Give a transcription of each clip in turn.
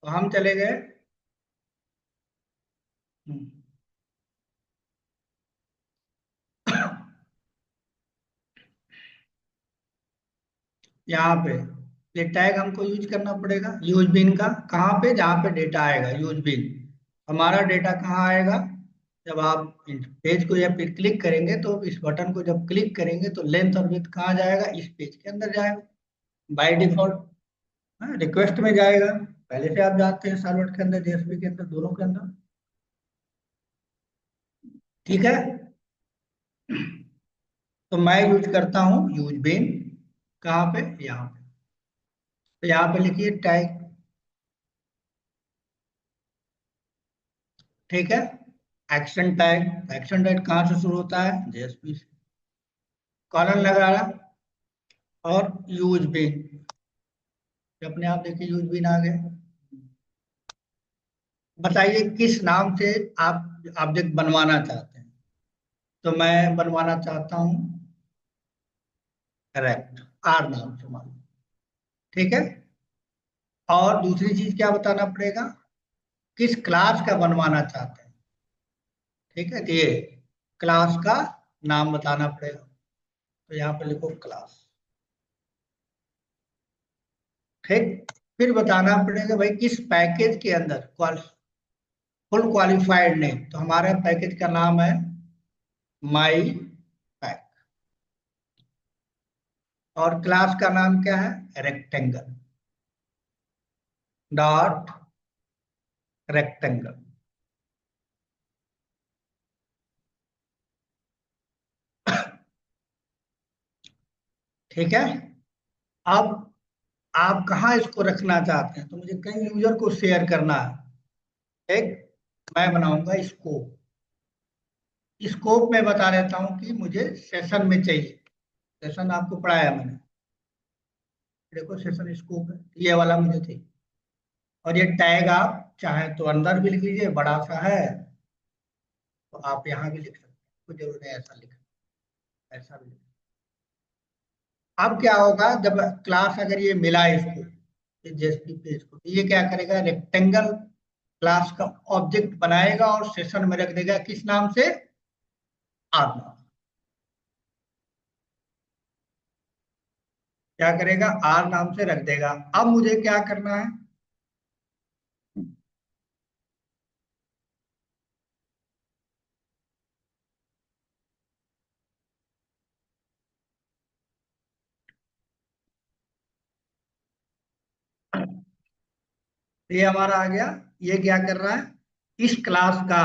तो हम चले गए हम्म, यहाँ पे ये टैग हमको यूज करना पड़ेगा, यूज बिन का। कहाँ पे? जहाँ पे डेटा आएगा, यूज बिन। हमारा डेटा कहाँ आएगा? जब आप पेज को या फिर क्लिक करेंगे, तो इस बटन को जब क्लिक करेंगे तो लेंथ और विड्थ कहाँ जाएगा? इस पेज के अंदर जाएगा बाय डिफॉल्ट। रिक्वेस्ट में जाएगा, पहले से आप जानते हैं, सर्वर के अंदर, जेएसपी के अंदर, दोनों के अंदर। ठीक है। तो मैं यूज करता हूँ यूज बिन। कहाँ पे? यहाँ पे। तो यहाँ पे लिखिए टैग। ठीक है। एक्शन टैग, एक्शन टैग कहाँ से शुरू होता है? जेएसपी से। कॉलन लगाया और यूज बिन। अपने आप देखिए यूज बिन आ गए। बताइए किस नाम से आप ऑब्जेक्ट बनवाना चाहते हैं। तो मैं बनवाना चाहता हूँ रेक्ट, आर नाम से मान लो। ठीक है। और दूसरी चीज क्या बताना पड़ेगा? किस क्लास का बनवाना चाहते हैं। ठीक है, तो ये क्लास का नाम बताना पड़ेगा। तो यहाँ पे लिखो क्लास। ठीक। फिर बताना पड़ेगा भाई किस पैकेज के अंदर, फुल क्वालिफाइड नेम। तो हमारे पैकेज का नाम है माई पैक। और क्लास का नाम क्या है? Rectangle dot rectangle. ठीक है। अब आप कहाँ इसको रखना चाहते हैं? तो मुझे कई यूजर को शेयर करना है। एक मैं बनाऊंगा स्कोप। स्कोप में बता देता हूँ कि मुझे सेशन में चाहिए। सेशन आपको पढ़ाया मैंने, देखो सेशन स्कोप है, ये वाला मुझे चाहिए। और ये टैग आप चाहे तो अंदर भी लिख लीजिए, बड़ा सा है तो आप यहाँ भी लिख सकते हैं, कोई जरूरत नहीं ऐसा लिखना, ऐसा भी लिख। अब क्या होगा जब क्लास, अगर ये मिला इसको, ये जेएसपी पेज को, तो ये क्या करेगा? रेक्टेंगल क्लास का ऑब्जेक्ट बनाएगा और सेशन में रख देगा किस नाम से? आर नाम। क्या करेगा? आर नाम से रख देगा। अब मुझे क्या करना है? ये हमारा आ गया। ये क्या कर रहा है? इस क्लास का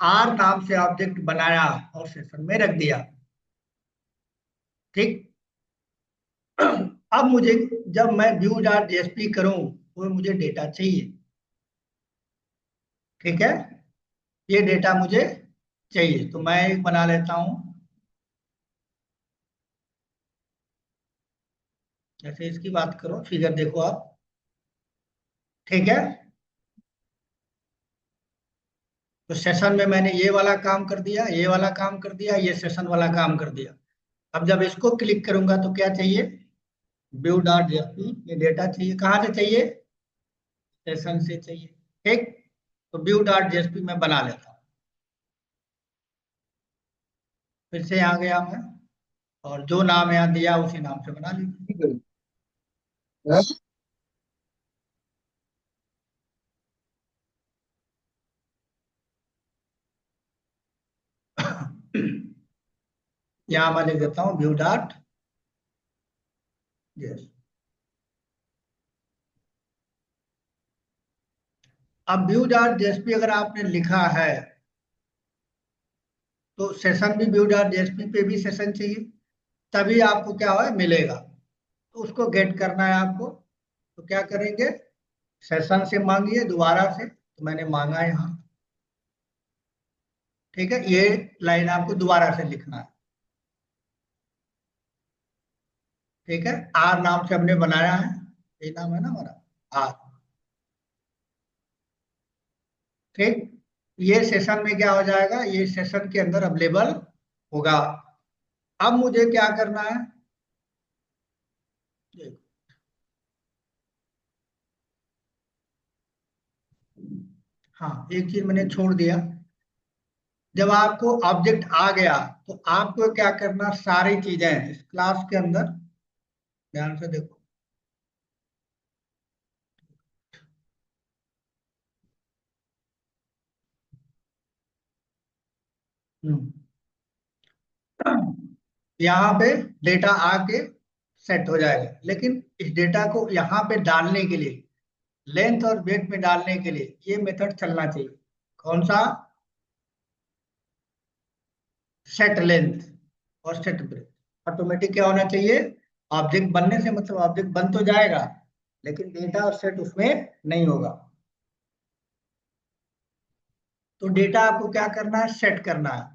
आर नाम से ऑब्जेक्ट बनाया और सेशन में रख दिया। ठीक। अब मुझे, जब मैं व्यू डॉट जेएसपी करूं तो मुझे डेटा चाहिए। ठीक है। ये डेटा मुझे चाहिए, तो मैं एक बना लेता हूं। जैसे इसकी बात करो, फिगर देखो आप। ठीक है। तो सेशन में मैंने ये वाला काम कर दिया, ये वाला काम कर दिया, ये सेशन वाला काम कर दिया। अब जब इसको क्लिक करूंगा तो क्या चाहिए? View dot JSP. ये डेटा चाहिए, कहाँ से चाहिए? सेशन से चाहिए। ठीक। तो व्यू डॉट जेएसपी में बना लेता हूँ। फिर से यहाँ गया मैं, और जो नाम यहाँ दिया उसी नाम से बना लीजिए। यहाँ मैं लिख देता हूँ व्यू डॉट। यस। अब व्यू डॉट जेएसपी अगर आपने लिखा है, तो सेशन भी व्यू डॉट जेएसपी पे भी सेशन चाहिए, तभी आपको क्या हो मिलेगा। तो उसको गेट करना है आपको। तो क्या करेंगे? सेशन से मांगिए दोबारा से, तो मैंने मांगा यहाँ। ठीक है, ये लाइन आपको दोबारा से लिखना है। ठीक है। आर नाम से हमने बनाया है, ये नाम है ना हमारा, आर। ठीक। ये सेशन में क्या हो जाएगा? ये सेशन के अंदर अवेलेबल होगा। अब मुझे क्या करना है? देखो, हाँ, एक चीज मैंने छोड़ दिया। जब आपको ऑब्जेक्ट आ गया तो आपको क्या करना, सारी चीजें इस क्लास के अंदर ध्यान से देखो। हम्म। यहाँ पे डेटा आके सेट हो जाएगा, लेकिन इस डेटा को यहाँ पे डालने के लिए, लेंथ और ब्रेथ में डालने के लिए ये मेथड चलना चाहिए। कौन सा? सेट लेंथ और सेट ब्रेथ। ऑटोमेटिक क्या होना चाहिए? ऑब्जेक्ट बनने से मतलब ऑब्जेक्ट बन तो जाएगा, लेकिन डेटा और सेट उसमें नहीं होगा। तो डेटा आपको क्या करना है? सेट करना है।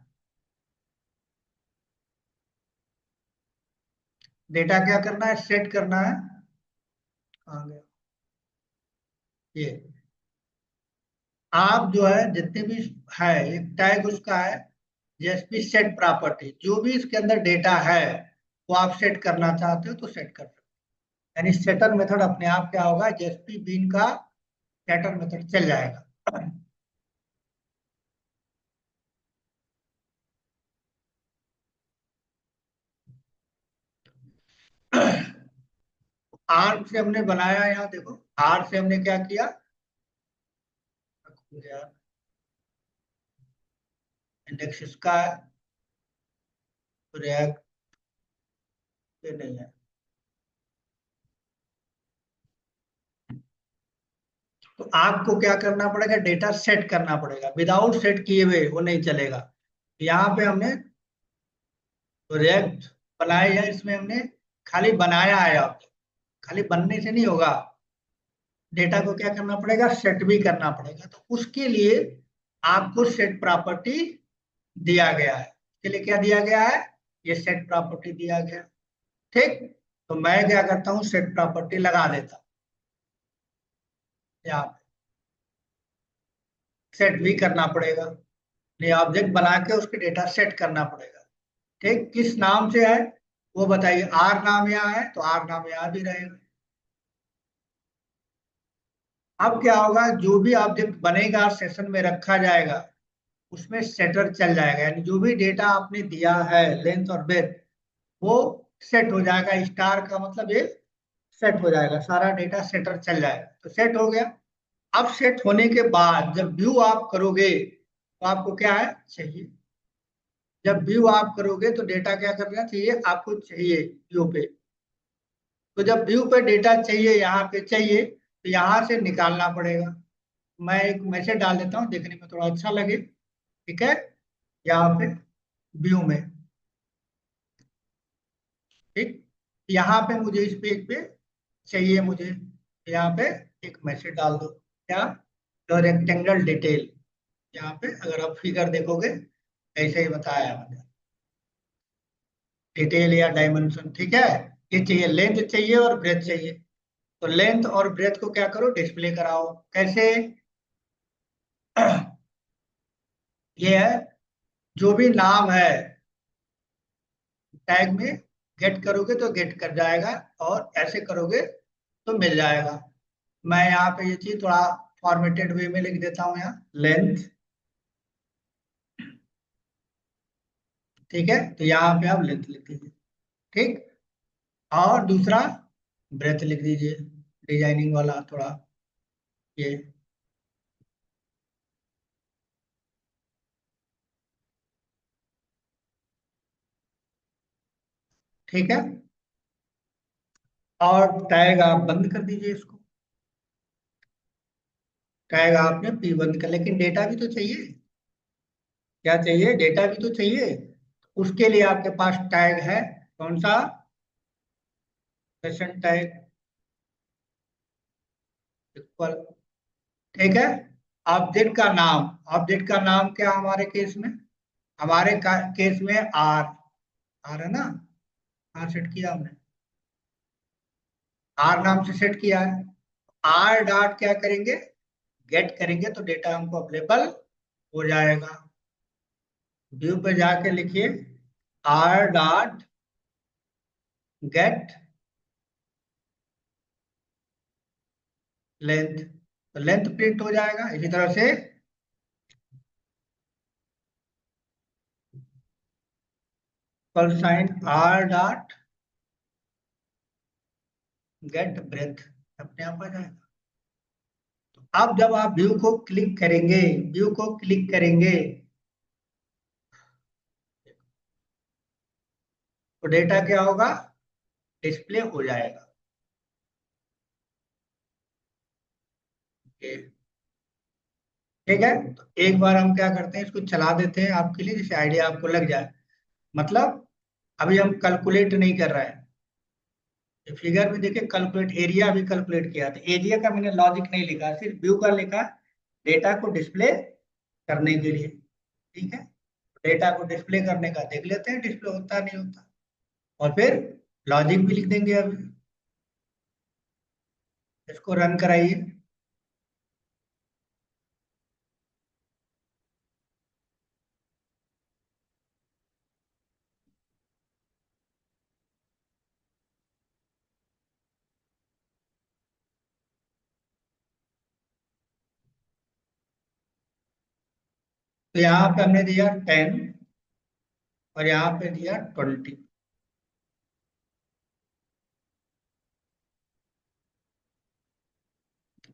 डेटा क्या करना है? सेट करना है। आ गया ये। आप जो है जितने भी है, एक टैग उसका है जेएसपी सेट प्रॉपर्टी। जो भी इसके अंदर डेटा है वो आप सेट करना चाहते हो तो सेट कर सकते हो। यानी सेटर मेथड अपने आप क्या होगा, जेएसपी बीन का सेटर मेथड चल जाएगा। आर से हमने बनाया, यहाँ देखो आर से हमने क्या किया यार, इंडेक्स इसका है, रिएक्ट पे नहीं है। तो आपको क्या करना पड़ेगा? डेटा सेट करना पड़ेगा। विदाउट सेट किए हुए वो नहीं चलेगा। यहाँ पे हमने रिएक्ट बनाया है, इसमें हमने खाली बनाया है। आप खाली बनने से नहीं होगा, डेटा को क्या करना पड़ेगा? सेट भी करना पड़ेगा। तो उसके लिए आपको सेट प्रॉपर्टी दिया गया है। इसके लिए क्या दिया गया है? ये सेट प्रॉपर्टी दिया गया। ठीक। तो मैं क्या करता हूँ, सेट प्रॉपर्टी लगा देता हूँ यहाँ पे। सेट भी करना पड़ेगा, ये ऑब्जेक्ट बना के उसके डेटा सेट करना पड़ेगा। ठीक, किस नाम से है वो बताइए। आर नाम यहाँ है तो आर नाम यहाँ भी रहेगा। अब क्या होगा, जो भी ऑब्जेक्ट बनेगा सेशन में रखा जाएगा, उसमें सेटर चल जाएगा। यानी जो भी डेटा आपने दिया है लेंथ और ब्रेथ, वो सेट हो जाएगा। स्टार का मतलब ये सेट हो जाएगा, सारा डेटा सेटर चल जाएगा। तो सेट हो गया। अब सेट होने के बाद जब व्यू आप करोगे तो आपको क्या है चाहिए। जब व्यू आप करोगे तो डेटा क्या करना चाहिए आपको चाहिए व्यू पे। तो जब व्यू पे डेटा चाहिए, यहाँ पे चाहिए, तो यहाँ से निकालना पड़ेगा। मैं एक मैसेज डाल देता हूँ देखने में थोड़ा अच्छा लगे। ठीक है, यहाँ पे व्यू में। ठीक, यहाँ पे मुझे इस पेज पे चाहिए मुझे, यहाँ पे एक मैसेज डाल दो। क्या? The rectangle detail. यहाँ पे अगर आप फिगर देखोगे ऐसे ही बताया है मैंने, डिटेल या डायमेंशन। ठीक है, ये चाहिए, लेंथ चाहिए और ब्रेथ चाहिए। तो लेंथ और ब्रेथ को क्या करो, डिस्प्ले कराओ। कैसे? ये है, जो भी नाम है टैग में गेट करोगे तो गेट कर जाएगा, और ऐसे करोगे तो मिल जाएगा। मैं यहाँ पे ये चीज थोड़ा फॉर्मेटेड वे में लिख देता हूँ, यहाँ लेंथ। ठीक है, तो यहाँ पे आप लेंथ लिख दीजिए। ठीक, और दूसरा ब्रेथ लिख दीजिए, डिजाइनिंग वाला थोड़ा ये। ठीक है, और टैग आप बंद कर दीजिए इसको। टैग आपने पी बंद कर, लेकिन डेटा भी तो चाहिए। क्या चाहिए? डेटा भी तो चाहिए। उसके लिए आपके पास टैग है। कौन सा? Session tag equal. ठीक है, ऑब्जेक्ट का नाम। ऑब्जेक्ट का नाम क्या हमारे केस में? हमारे केस में आर। आर है ना, आर सेट किया हमने, आर नाम से सेट किया है। आर डॉट क्या करेंगे, गेट करेंगे तो डेटा हमको अवेलेबल हो जाएगा। व्यू पे जाके लिखिए आर डॉट गेट लेंथ। तो लेंथ प्रिंट हो जाएगा। इसी तरह से call sign R dot get breadth अपने आप आ जाएगा। तो अब जब आप व्यू को क्लिक करेंगे, व्यू को क्लिक करेंगे तो डेटा क्या होगा, डिस्प्ले हो जाएगा। ठीक है, तो एक बार हम क्या करते हैं, इसको चला देते हैं आपके लिए, जैसे आइडिया आपको लग जाए। मतलब अभी हम कैलकुलेट नहीं कर रहे हैं। फिगर में देखिए कैलकुलेट एरिया भी कैलकुलेट किया, तो एरिया का मैंने लॉजिक नहीं लिखा, सिर्फ व्यू का लिखा, डेटा को डिस्प्ले करने के लिए। ठीक है, डेटा को डिस्प्ले करने का देख लेते हैं, डिस्प्ले होता नहीं होता, और फिर लॉजिक भी लिख देंगे। अभी इसको रन कराइए। तो यहाँ पे हमने दिया 10 और यहाँ पे दिया 20।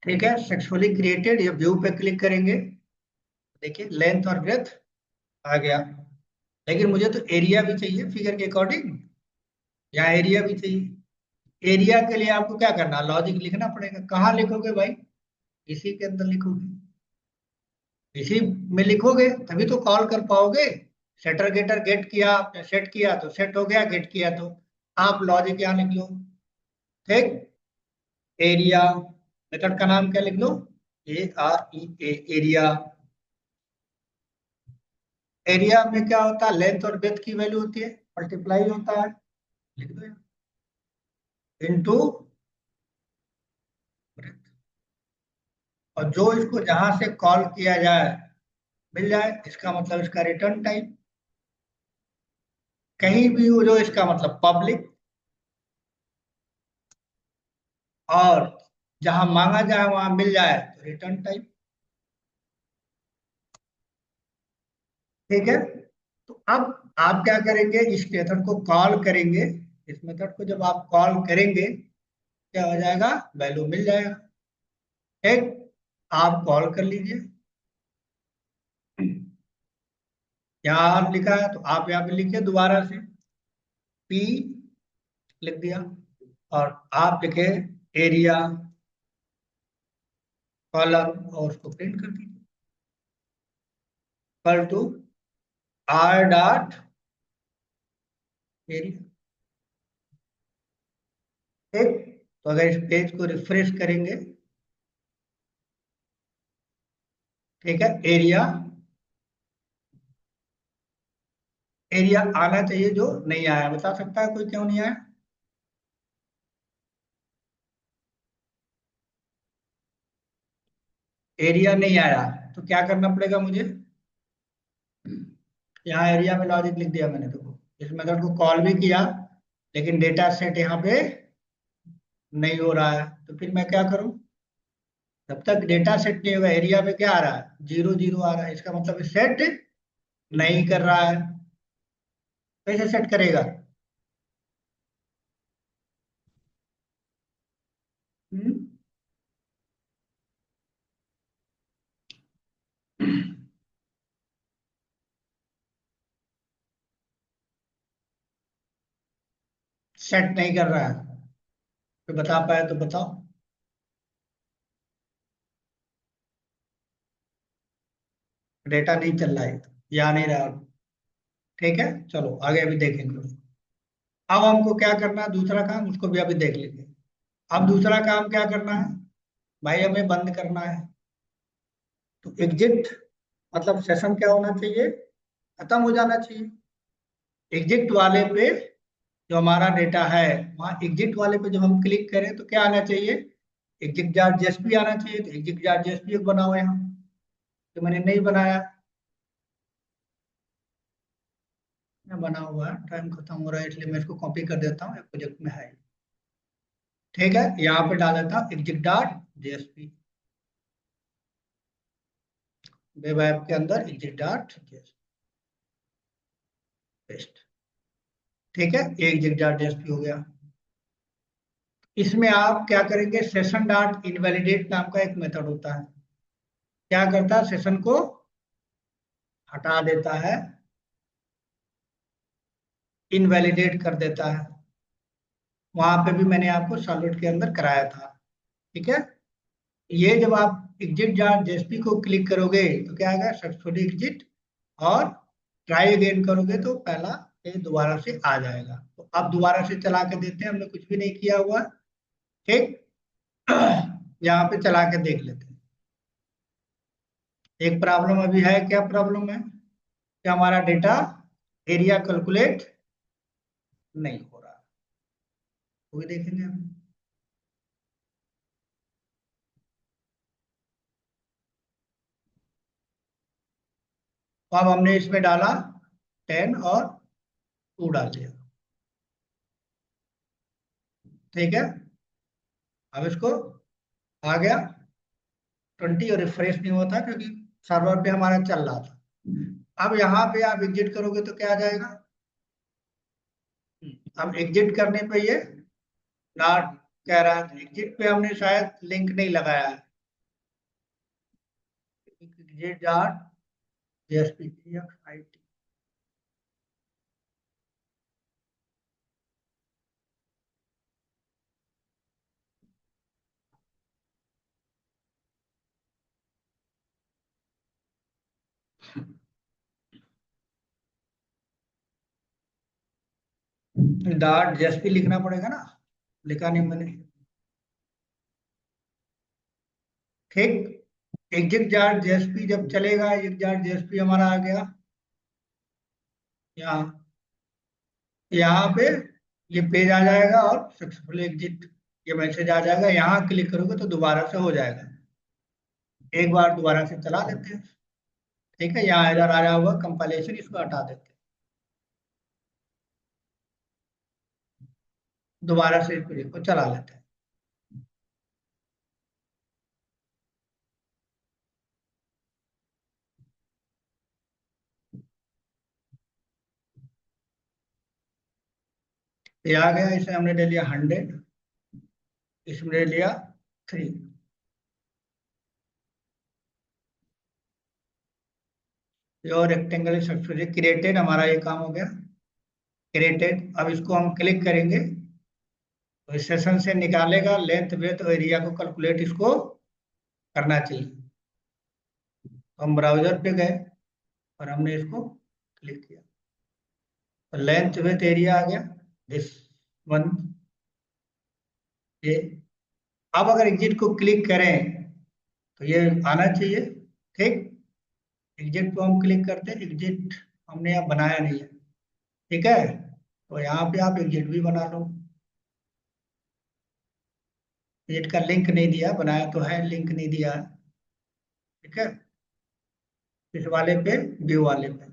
ठीक है, सक्सेसफुली क्रिएटेड। ये व्यू पे क्लिक करेंगे, देखिए लेंथ और ब्रेथ आ गया। लेकिन मुझे तो एरिया भी चाहिए फिगर के अकॉर्डिंग, यहाँ एरिया भी चाहिए। एरिया के लिए आपको क्या करना, लॉजिक लिखना पड़ेगा। कहाँ लिखोगे भाई, इसी के अंदर लिखोगे, इसी में लिखोगे तभी तो कॉल कर पाओगे। सेटर गेटर गेट किया आपने, सेट किया तो सेट हो गया, गेट किया तो आप लॉजिक यहाँ लिख लो। ठीक, एरिया मेथड का नाम क्या लिख लो, AREA, एरिया। एरिया में क्या होता है, लेंथ और ब्रेथ की वैल्यू होती है, मल्टीप्लाई होता है, लिख दो इनटू ब्रेथ। और जो इसको जहां से कॉल किया जाए मिल जाए, इसका मतलब इसका रिटर्न टाइप कहीं भी हो, जो इसका मतलब पब्लिक, और जहां मांगा जाए वहां मिल जाए तो रिटर्न टाइप। ठीक है, तो अब आप क्या करेंगे, इस मेथड को कॉल करेंगे। इस मेथड को जब आप कॉल करेंगे क्या हो जाएगा, वैल्यू मिल जाएगा। ठीक, आप कॉल कर लीजिए। यहाँ आप लिखा है तो आप यहाँ पे लिखिए दोबारा से, P लिख दिया, और आप लिखे एरिया कॉलम और उसको प्रिंट कर दीजिए, equal to R dot area. ठीक, तो अगर इस पेज को रिफ्रेश करेंगे, ठीक है, एरिया, एरिया आना चाहिए, जो नहीं आया बता सकता है कोई क्यों नहीं आया। एरिया नहीं आया तो क्या करना पड़ेगा मुझे, यहाँ एरिया में लॉजिक लिख दिया मैंने, देखो इस मेथड को कॉल भी किया लेकिन डेटा सेट यहाँ पे नहीं हो रहा है, तो फिर मैं क्या करूँ, जब तक डेटा सेट नहीं होगा एरिया में क्या आ रहा है, 0 0 आ रहा है, इसका मतलब सेट नहीं कर रहा है। कैसे सेट करेगा, सेट नहीं कर रहा है, तो बता पाए तो बताओ। डेटा नहीं चल रहा है, या नहीं रहा। ठीक है, चलो आगे अभी देखेंगे उसको। अब हमको क्या करना है, दूसरा काम उसको भी अभी देख लेंगे। अब दूसरा काम क्या करना है भाई, हमें बंद करना है। तो एग्जिट मतलब सेशन क्या होना चाहिए, खत्म हो जाना चाहिए। एग्जिट वाले पे जो हमारा डेटा है, वहाँ एग्जिट वाले पे जब हम क्लिक करें तो क्या आना चाहिए, एग्जिट जार जेएसपी आना चाहिए। तो एग्जिट जार जेएसपी एक बना हुआ है यहाँ, तो मैंने नहीं बनाया, मैं बना हुआ है, टाइम खत्म हो रहा है इसलिए मैं इसको कॉपी कर देता हूँ, प्रोजेक्ट में है। ठीक है, यहाँ पे डाल देता हूँ exit dot JSP. Web app के अंदर एग्जिट डॉट पेस्ट। ठीक है, ये एग्जिट डॉट जेएसपी हो गया। इसमें आप क्या करेंगे, सेशन डॉट इनवैलिडेट नाम का एक मेथड होता है। क्या करता है, सेशन को हटा देता है, इनवैलिडेट कर देता है। वहां पे भी मैंने आपको सॉलिड के अंदर कराया था। ठीक है, ये जब आप एग्जिट डॉट जेएसपी को क्लिक करोगे तो क्या आएगा, सक्सेसफुली एग्जिट। और ट्राई अगेन करोगे तो पहला ये दोबारा से आ जाएगा। तो अब दोबारा से चला के देते हैं, हमने कुछ भी नहीं किया हुआ। ठीक, यहाँ पे चला के देख लेते हैं। एक प्रॉब्लम अभी है, क्या प्रॉब्लम है कि हमारा डेटा एरिया कैलकुलेट नहीं हो रहा। वो भी देखेंगे हम। तो अब हमने इसमें डाला 10 और 2 डाल दिया। ठीक है, अब इसको आ गया 20 और रिफ्रेश नहीं होता क्योंकि सर्वर पे हमारा चल रहा था। अब यहाँ पे आप एग्जिट करोगे तो क्या आ जाएगा, अब एग्जिट करने पे ये नॉट कह रहा है। एग्जिट पे हमने शायद लिंक नहीं लगाया है, exit dot JSP dot JSP लिखना पड़ेगा ना, लिखा नहीं मैंने। ठीक, एग्जिट डॉट जेएसपी जब चलेगा, एग्जिट डॉट जेएसपी हमारा आ गया यहाँ। यहाँ पे ये पेज आ जाएगा और सक्सेसफुल एग्जिट ये मैसेज आ जाएगा। यहाँ क्लिक करोगे तो दोबारा से हो जाएगा। एक बार दोबारा से चला लेते हैं। ठीक है, यहाँ एरर आया हुआ कंपाइलेशन, इसको हटा देते हैं। दोबारा से इसको चला लेते हैं। ये आ गया, इसे हमने ले लिया 100, इसमें ले लिया 3। और रेक्टेंगल सक्सेसफुली क्रिएटेड, हमारा ये काम हो गया क्रिएटेड। अब इसको हम क्लिक करेंगे तो इस सेशन से निकालेगा लेंथ वेथ और एरिया को कैलकुलेट इसको करना चाहिए। तो हम ब्राउजर पे गए और हमने इसको क्लिक किया तो लेंथ विथ एरिया आ गया, दिस वन। ये अब अगर एग्जिट को क्लिक करें तो ये आना चाहिए। ठीक, एग्जिट को हम क्लिक करते हैं, एग्जिट हमने यहाँ बनाया नहीं है। ठीक है, तो यहाँ पे आप एग्जिट भी बना लो। एग्जिट का लिंक नहीं दिया, बनाया तो है, लिंक नहीं दिया है। ठीक है, इस वाले पे, व्यू वाले पे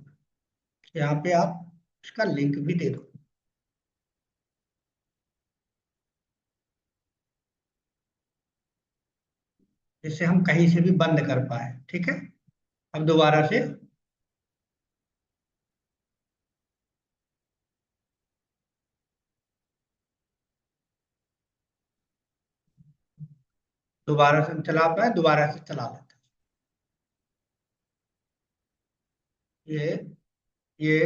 यहाँ पे आप इसका लिंक भी दे दो, जिससे हम कहीं से भी बंद कर पाए। ठीक है, अब दोबारा से दोबारा से हम चला पाए, दोबारा से चला लेते हैं। ये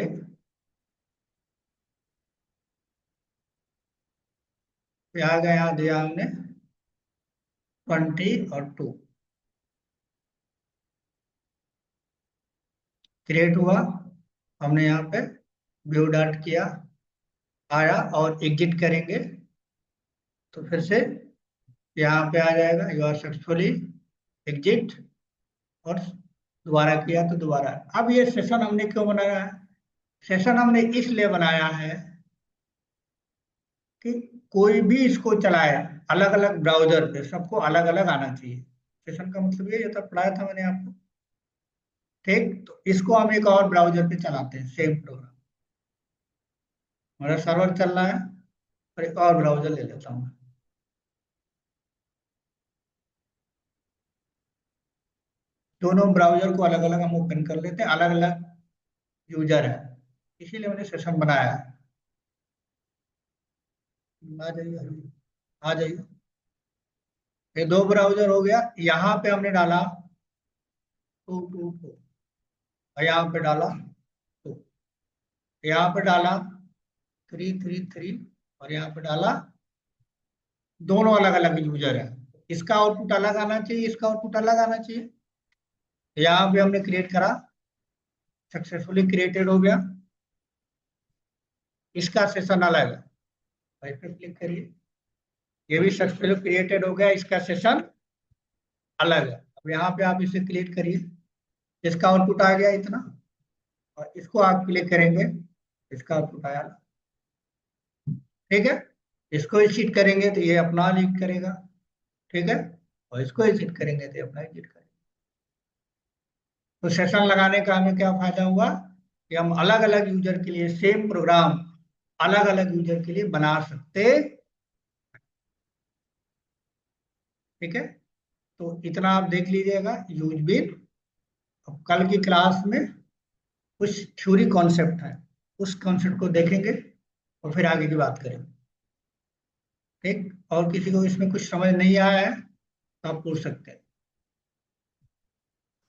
आ गया, यहाँ दिया हमने 20 और 2 क्रिएट हुआ। हमने यहाँ पे व्यू डॉट किया, आया और एग्जिट करेंगे तो फिर से यहाँ पे आ जाएगा यू आर सक्सेसफुली एग्जिट। और दोबारा किया तो दोबारा। अब ये सेशन हमने क्यों बनाया है, सेशन हमने इसलिए बनाया है कि कोई भी इसको चलाए अलग अलग ब्राउजर पे, सबको अलग अलग आना चाहिए। सेशन का मतलब ये था, पढ़ाया था मैंने आपको। ठीक, तो इसको हम एक और ब्राउजर पे चलाते हैं सेम प्रोग्राम। हमारा सर्वर चल रहा है और एक और ब्राउजर ले लेता हूँ। दोनों ब्राउजर को अलग अलग हम ओपन कर लेते हैं, अलग अलग यूजर है, इसीलिए मैंने सेशन बनाया है। आ जाइए, आ जाइए। ये दो ब्राउजर हो गया। यहाँ पे हमने डाला 222, और यहाँ पे डाला 2, यहाँ पे डाला 333, और यहाँ पे डाला, दोनों अलग अलग यूजर है। इसका आउटपुट अलग आना चाहिए, इसका आउटपुट अलग आना चाहिए। यहाँ पे हमने क्रिएट करा, सक्सेसफुली क्रिएटेड हो गया, इसका सेशन अलग है, भाई पे क्लिक करिए, ये भी सक्सेसफुली क्रिएटेड हो गया, इसका सेशन अलग है। अब यहाँ पे आप इसे क्लिक करिए, इसका आउटपुट आ गया इतना, और इसको आप क्लिक करेंगे, इसका आउटपुट आया, ठीक है। इसको हिट करेंगे तो ये अपना लीड करेगा, ठीक है, और इसको हिट करेंगे तो ये अपना लीड करेगा। तो सेशन लगाने का हमें क्या फायदा हुआ कि हम अलग अलग यूजर के लिए सेम प्रोग्राम अलग अलग यूजर के लिए बना सकते, ठीक है। तो इतना आप देख लीजिएगा यूज बिन। अब कल की क्लास में कुछ थ्योरी कॉन्सेप्ट है, उस कॉन्सेप्ट को देखेंगे और फिर आगे की बात करेंगे, ठीक। और किसी को इसमें कुछ समझ नहीं आया है तो आप पूछ सकते हैं।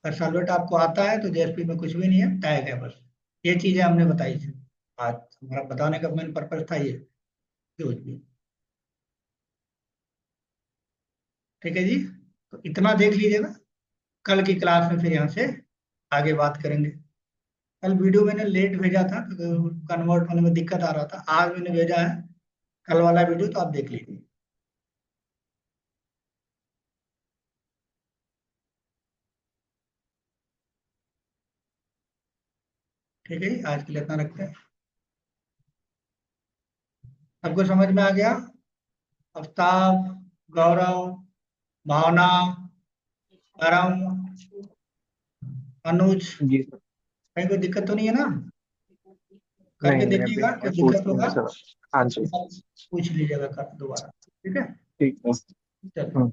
अगर सॉल्वेट आपको आता है तो जेएसपी में कुछ भी नहीं है, टैग है बस। ये चीजें हमने बताई थी आज, हमारा बताने का मेन पर्पज था ये, यूज बिन, ठीक है जी। तो इतना देख लीजिएगा, कल की क्लास में फिर यहाँ से आगे बात करेंगे। कल वीडियो मैंने लेट भेजा था क्योंकि कन्वर्ट होने में दिक्कत आ रहा था, आज मैंने भेजा है कल वाला वीडियो, तो आप देख लीजिए, ठीक है जी। आज के लिए इतना रखते हैं। सबको समझ में आ गया? आफ्ताब, गौरव, भावना, परम, अनुज, जी सर। कहीं कोई दिक्कत तो नहीं है ना? करके नहीं नहीं, अभी देखिएगा, नहीं है, कोई पूछ दिक्कत लूंगा होगा सर। हाँ जी। पूछ लीजिएगा कर दोबारा, ठीक है। ठीक है। चलिए। हम्म।